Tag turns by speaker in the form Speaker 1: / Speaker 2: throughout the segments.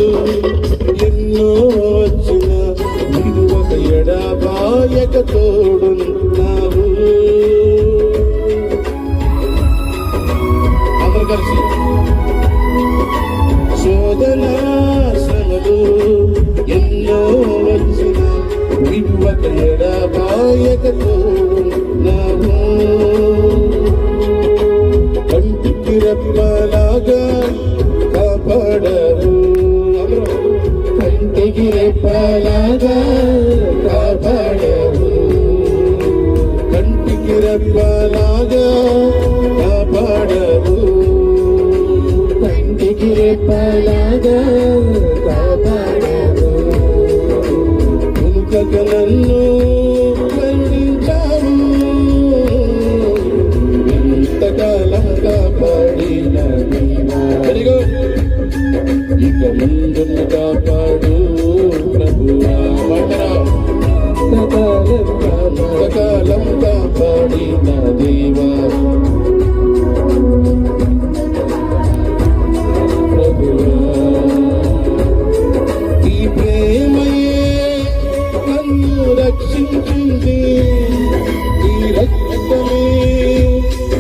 Speaker 1: శ్రమలు ఎన్నో వచ్చిన విడువక ఎడబాయక తోడున్నావు. అందరూ కలిసి శోధన శ్రమలు ఎన్నో వచ్చిన విడువక ఎడబాయక తోడున్నావు. కంటికి రెప్పలాగా కాపాడవు, కంటికి రెప్పలాగా కాపాడవు, కంటికి రెప్పలాగా కాపాడవు, కంటికి రెప్పలాగా కాపాడవు. ఉనుకక నన్ను కరుణించావు, ఇంతకాలం కాపాడిన ఇక ముందును కాపాడు ప్రభువా. సకాలం కాపాడిన దేవా ప్రభువా. ఈ ప్రేమయే నన్ను రక్షించింది, ఈ రక్తమే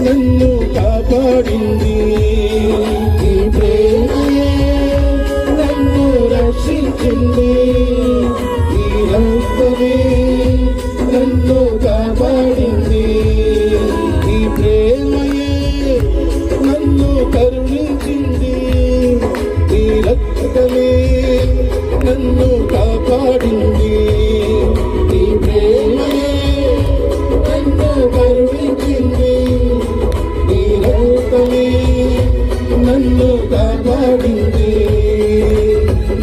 Speaker 1: నన్ను కాపాడింది. ఈ ప్రేమయే నన్ను రక్షించింది, ఈ రక్తమే నన్ను కాపాడింది. ఈ ప్రేమయే నన్ను కరుణించింది, ఈ రక్తమే నన్ను కాపాడింది. ఈ ప్రేమయే నన్ను కరుణించింది, ఈ రక్తమే నన్ను కాపాడింది.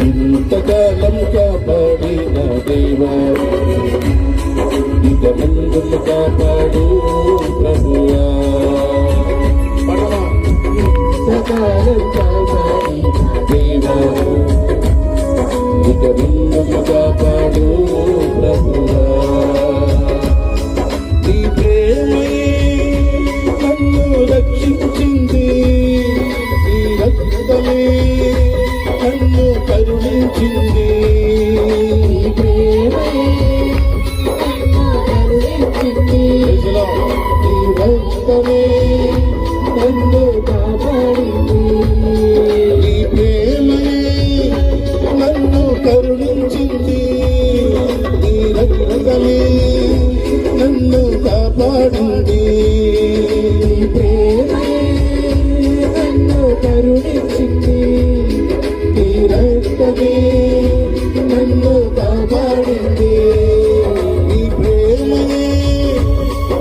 Speaker 1: ఇంతకాలం కాపాడిన దేవా ఇక ముందును కాపాడు ప్రభువా. ఇంతకాలం కాపాడిన దేవా ఇక ముందును కాపాడు ప్రభువా. నీ ప్రేమే నన్ను రక్షించింది, ఈ రక్తమే నన్ను కరుణించింది. ఈ ప్రేమే నన్ను కరుణించింది, ఈ రక్తమే నన్ను కాపాడింది. ఈ ప్రేమే నన్ను కరుణించింది, ఈ రక్తమే నన్ను కాపాడింది. ఈ ప్రేమే నన్ను కరుణించింది, ఈ రక్తమే నన్ను కాపాడింది. ఈ ప్రేమయే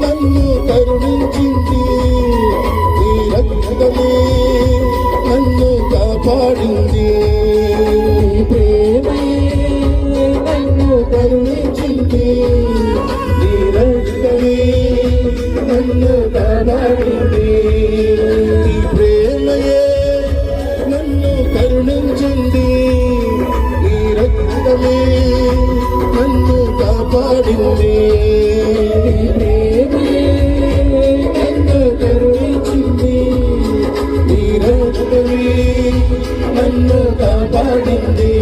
Speaker 1: నన్ను కరుణించింది, ఈ రక్తమే నన్ను కాపాడింది. ఈ ప్రేమయే నన్ను కరుణించింది, ఈ రక్తమే నన్ను కాపాడింది. ఈ ప్రేమయే నన్ను కరుణించింది, ఈ రక్తమే నన్ను కాపాడింది. ఈ ప్రేమయే నన్ను కరుణించింది, ఈ రక్తమే నన్ను కాపాడింది.